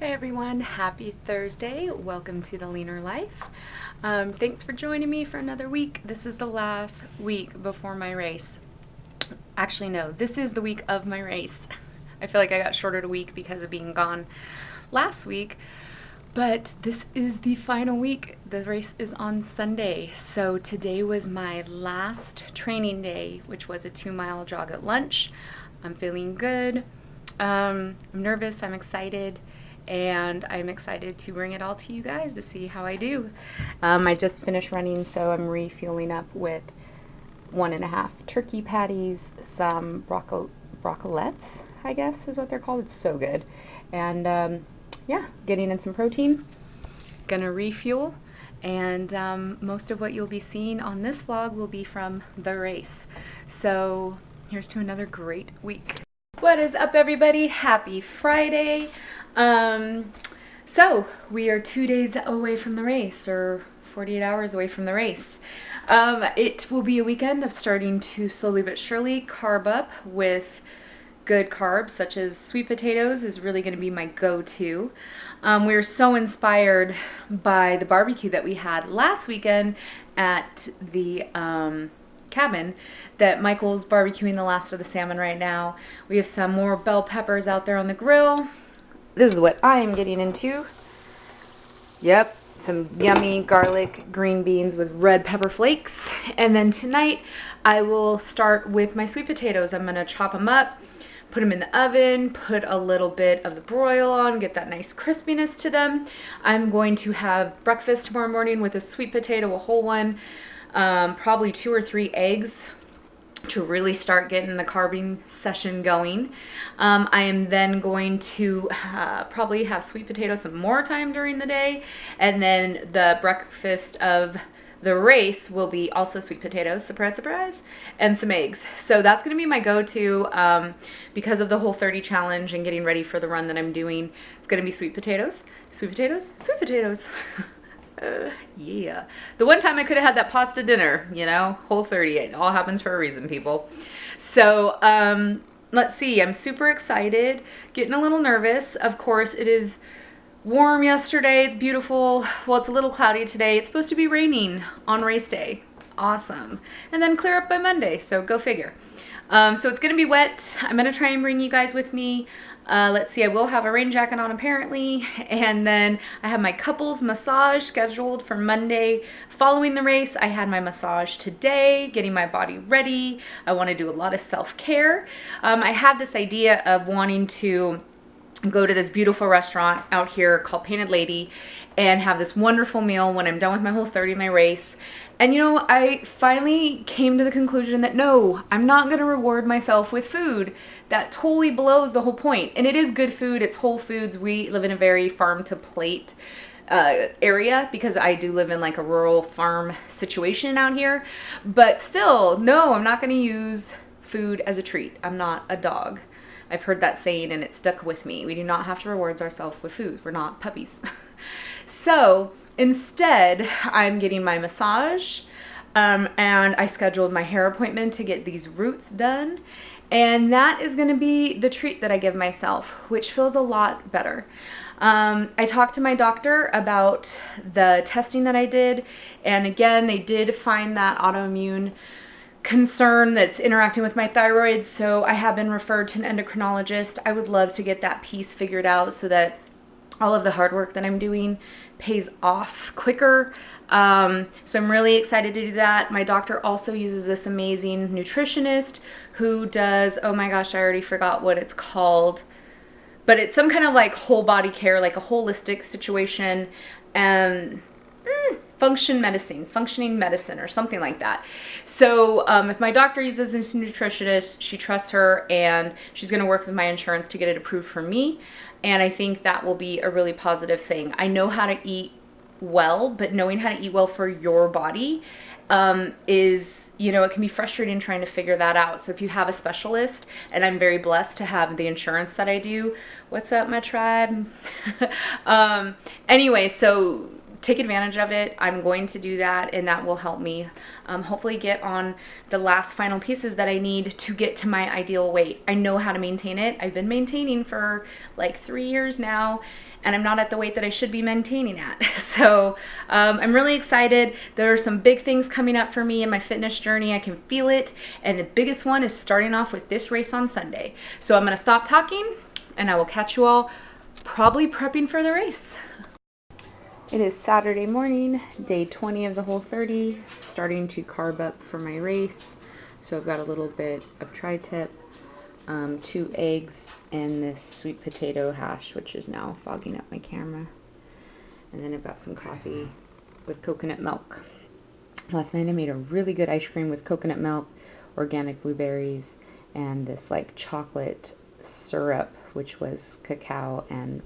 Hey everyone, happy Thursday. Welcome to the Leaner Life. Thanks for joining me for another week. This is the last week before my race. Actually, no, this is the week of my race. I feel like I got shorted a week because of being gone last week, but this is the final week. The race is on Sunday. So today was my last training day, which was a 2-mile jog at lunch. I'm feeling good. I'm nervous, I'm excited, and I'm excited to bring it all to you guys to see how I do. I just finished running, so I'm refueling up with 1.5 turkey patties, some brocolettes, I guess is what they're called. It's so good. And yeah, getting in some protein, gonna refuel, and most of what you'll be seeing on this vlog will be from the race. So here's to another great week. What is up, everybody? Happy Friday. So we are 2 days away from the race, or 48 hours away from the race. It will be a weekend of starting to slowly but surely carb up with good carbs, such as sweet potatoes is really going to be my go-to. We were so inspired by the barbecue that we had last weekend at the cabin that Michael's barbecuing the last of the salmon right now. We have some more bell peppers out there on the grill. This is what I am getting into. Yep, some yummy garlic green beans with red pepper flakes. And then tonight I will start with my sweet potatoes. I'm going to chop them up, put them in the oven, put a little bit of the broil on, get that nice crispiness to them. I'm going to have breakfast tomorrow morning with a sweet potato, a whole one, probably 2 or 3 eggs to really start getting the carbing session going. I am then going to probably have sweet potatoes some more time during the day, and then the breakfast of the race will be also sweet potatoes, surprise, surprise, and some eggs. So that's going to be my go-to because of the Whole30 challenge and getting ready for the run that I'm doing. It's going to be sweet potatoes, sweet potatoes, sweet potatoes. Yeah. The one time I could have had that pasta dinner, you know, Whole30. It all happens for a reason, people. So, let's see. I'm super excited, getting a little nervous. Of course, it is warm yesterday. It's beautiful. Well, it's a little cloudy today. It's supposed to be raining on race day. Awesome. And then clear up by Monday, so go figure. So it's going to be wet. I'm going to try and bring you guys with me. Let's see, I will have a rain jacket on apparently, and then I have my couples massage scheduled for Monday following the race. I had my massage today, getting my body ready. I want to do a lot of self-care. I had this idea of wanting to go to this beautiful restaurant out here called Painted Lady and have this wonderful meal when I'm done with my Whole30, my race. And you know, I finally came to the conclusion that no, I'm not going to reward myself with food. That totally blows the whole point. And it is good food. It's whole foods. We live in a very farm to plate area because I do live in like a rural farm situation out here. But still, no, I'm not going to use food as a treat. I'm not a dog. I've heard that saying and it stuck with me. We do not have to reward ourselves with food. We're not puppies. So instead, I'm getting my massage, and I scheduled my hair appointment to get these roots done, and that is going to be the treat that I give myself, which feels a lot better. I talked to my doctor about the testing that I did, and again, they did find that autoimmune concern that's interacting with my thyroid, so I have been referred to an endocrinologist. I would love to get that piece figured out so that all of the hard work that I'm doing pays off quicker. So I'm really excited to do that. My doctor also uses this amazing nutritionist who does, oh my gosh, I already forgot what it's called, but it's some kind of like whole body care, like a holistic situation, and functioning medicine or something like that. So if my doctor uses this nutritionist, she trusts her and she's going to work with my insurance to get it approved for me. And I think that will be a really positive thing. I know how to eat well, but knowing how to eat well for your body is, you know, it can be frustrating trying to figure that out. So if you have a specialist, and I'm very blessed to have the insurance that I do. What's up, my tribe? Anyway, so take advantage of it. I'm going to do that, and that will help me hopefully get on the last final pieces that I need to get to my ideal weight. I know how to maintain it. I've been maintaining for like 3 years now, and I'm not at the weight that I should be maintaining at. So I'm really excited. There are some big things coming up for me in my fitness journey. I can feel it, and the biggest one is starting off with this race on Sunday. So I'm going to stop talking, and I will catch you all probably prepping for the race. It is Saturday morning, day 20 of the Whole30, starting to carb up for my race. So I've got a little bit of tri-tip, 2 eggs, and this sweet potato hash, which is now fogging up my camera. And then I've got some coffee with coconut milk. Last night I made a really good ice cream with coconut milk, organic blueberries, and this like chocolate syrup, which was cacao and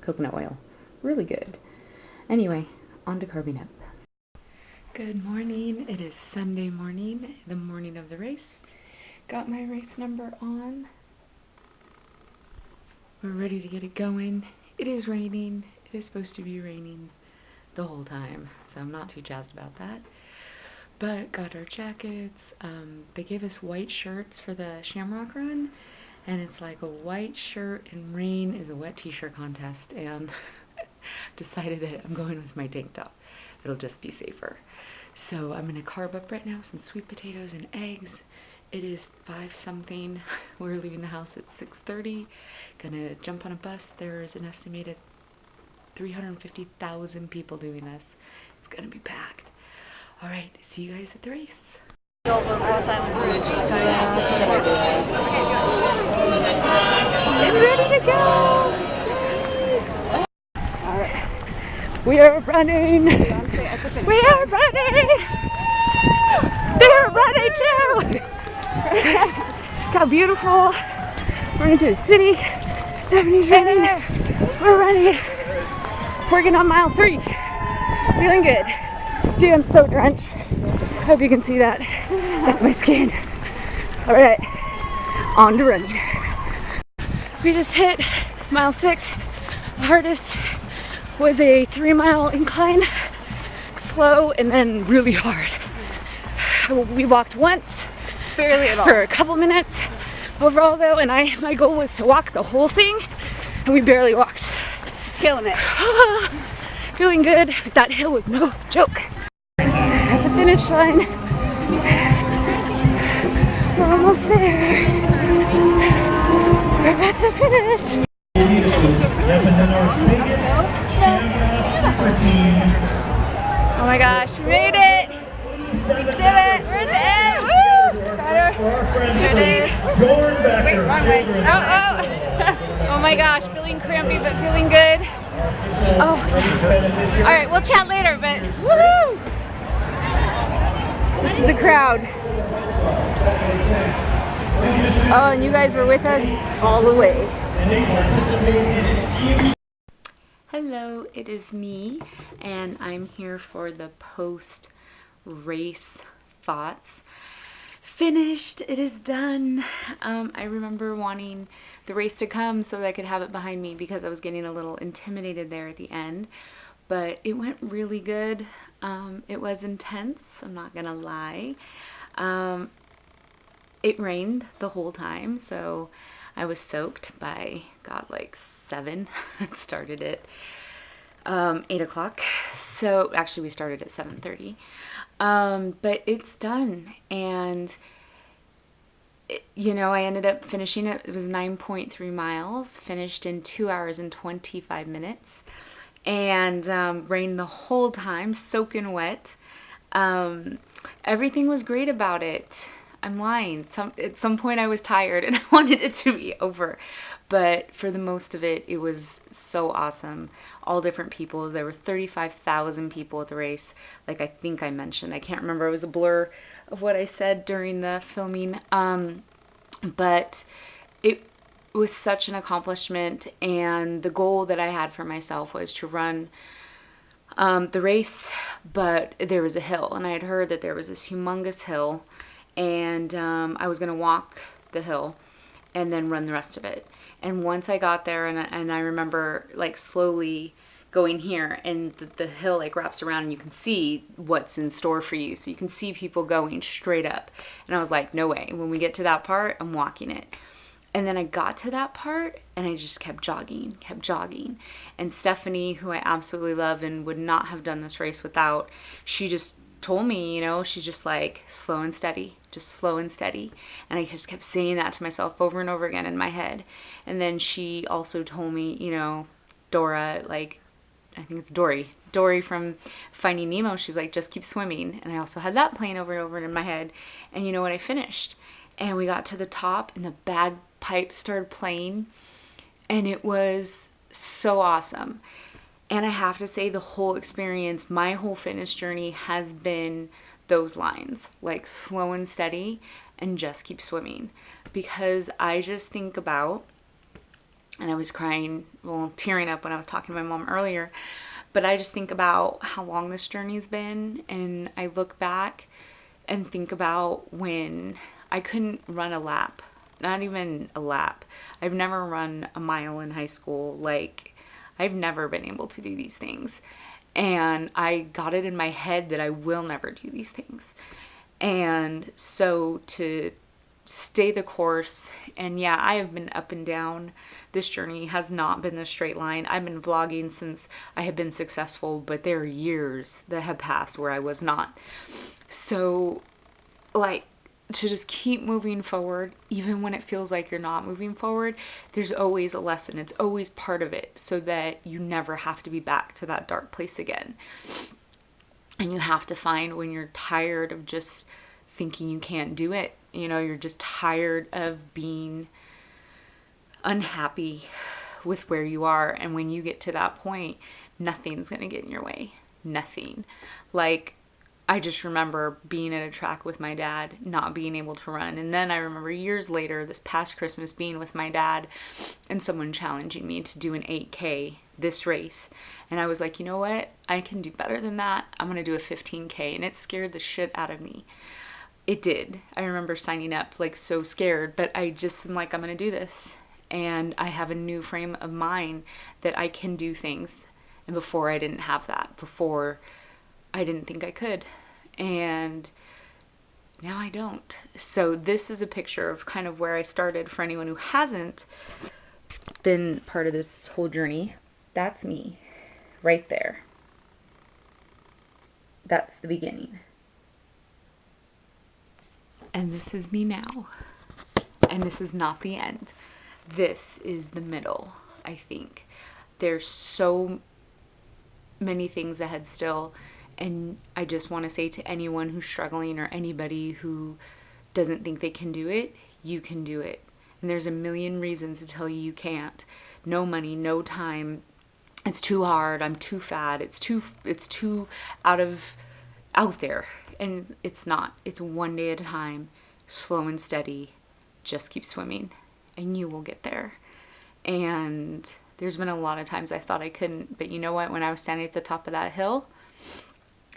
coconut oil. Really good. Anyway, on to carbing up. Good morning. It is Sunday morning, the morning of the race. Got my race number on. We're ready to get it going. It is raining. It is supposed to be raining the whole time, so I'm not too jazzed about that. But got our jackets. They gave us white shirts for the Shamrock Run, and it's like a white shirt and rain is a wet t-shirt contest, and decided that I'm going with my tank top. It'll just be safer. So I'm gonna carb up right now, some sweet potatoes and eggs. It is 5 something. We're leaving the house at 6:30. Gonna jump on a bus. There's an estimated 350,000 people doing this. It's gonna be packed. All right, see you guys at the race. I'm ready to go. We are running! We are running! They're running too! How beautiful! Running to the city. Stephanie's running. We're running. Working on mile 3. Feeling good. Dude, I'm so drenched. Hope you can see that. That's my skin. Alright. On to running. We just hit mile 6. The hardest was a 3-mile incline, slow and then really hard. We walked once, barely at all, for a couple minutes overall though, and my goal was to walk the whole thing, and we barely walked. Killing it. Feeling good. That hill was no joke. At the finish line. We're almost there. We're at the finish. Oh my gosh, we made it! We did it! We're there! Woo! Got her! Sure did. Wait, wrong way. Oh! Oh my gosh, feeling crampy but feeling good. Oh. Alright, we'll chat later, but woohoo! This is the crowd. Oh, and you guys were with us all the way. Hello, it is me, and I'm here for the post-race thoughts. Finished, it is done. I remember wanting the race to come so that I could have it behind me because I was getting a little intimidated there at the end, but it went really good. It was intense, I'm not gonna lie. It rained the whole time, so I was soaked by, God, like 7. Started at 8 o'clock. So actually we started at 7:30. But it's done, and I ended up finishing it. It was 9.3 miles, finished in 2 hours and 25 minutes, and rained the whole time, soaking wet. Everything was great about it. I'm lying. At some point I was tired and I wanted it to be over. But for the most of it, it was so awesome. All different people. There were 35,000 people at the race, like I think I mentioned. I can't remember. It was a blur of what I said during the filming. But it was such an accomplishment, and the goal that I had for myself was to run the race, but there was a hill, and I had heard that there was this humongous hill, and I was going to walk the hill and then run the rest of it. And once I got there, and I remember like slowly going here, and the hill like wraps around and you can see what's in store for you. So you can see people going straight up. And I was like, no way. When we get to that part, I'm walking it. And then I got to that part and I just kept jogging, kept jogging. And Stephanie, who I absolutely love and would not have done this race without, she just told me, you know, she's just like, slow and steady, just slow and steady. And I just kept saying that to myself over and over again in my head. And then she also told me, you know, Dora, like, I think it's Dory from Finding Nemo, she's like, just keep swimming. And I also had that playing over and over in my head. And you know what? I finished. And we got to the top and the bagpipes started playing. And it was so awesome. And I have to say, the whole experience, my whole fitness journey has been those lines, like slow and steady and just keep swimming. Because I just think about, and I was crying, well, tearing up when I was talking to my mom earlier, but I just think about how long this journey's been, and I look back and think about when I couldn't run a lap, not even a lap. I've never run a mile in high school. Like, I've never been able to do these things. And I got it in my head that I will never do these things. And so to stay the course, and yeah, I have been up and down. This journey has not been a straight line. I've been vlogging since I have been successful, but there are years that have passed where I was not. So, like, to just keep moving forward, even when it feels like you're not moving forward, there's always a lesson. It's always part of it, so that you never have to be back to that dark place again. And you have to find, when you're tired of just thinking you can't do it, you know, you're just tired of being unhappy with where you are. And when you get to that point, nothing's going to get in your way. Nothing. Like, I just remember being at a track with my dad, not being able to run. And then I remember years later, this past Christmas, being with my dad and someone challenging me to do an 8K, this race. And I was like, you know what? I can do better than that. I'm going to do a 15K. And it scared the shit out of me. It did. I remember signing up like so scared, but I just am like, I'm going to do this. And I have a new frame of mind that I can do things. And before I didn't have that. Before I didn't think I could. And now I don't. So this is a picture of kind of where I started. For anyone who hasn't been part of this whole journey, that's me right there. That's the beginning. And this is me now. And this is not the end. This is the middle, I think. There's so many things ahead still. And I just want to say to anyone who's struggling, or anybody who doesn't think they can do it, you can do it. And there's a million reasons to tell you you can't. No money, no time. It's too hard. I'm too fat. It's too out there. And it's not. It's one day at a time, slow and steady. Just keep swimming and you will get there. And there's been a lot of times I thought I couldn't, but you know what? When I was standing at the top of that hill,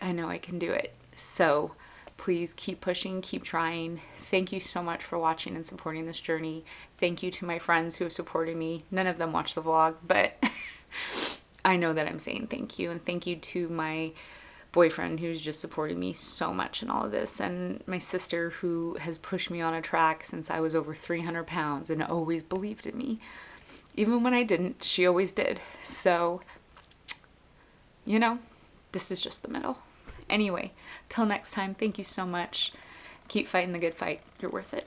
I know I can do it. So please keep pushing, keep trying. Thank you so much for watching and supporting this journey. Thank you to my friends who have supported me. None of them watch the vlog, but I know that I'm saying thank you. And thank you to my boyfriend who's just supported me so much in all of this. And my sister, who has pushed me on a track since I was over 300 pounds and always believed in me. Even when I didn't, she always did. So, you know, this is just the middle. Anyway, till next time, thank you so much. Keep fighting the good fight. You're worth it.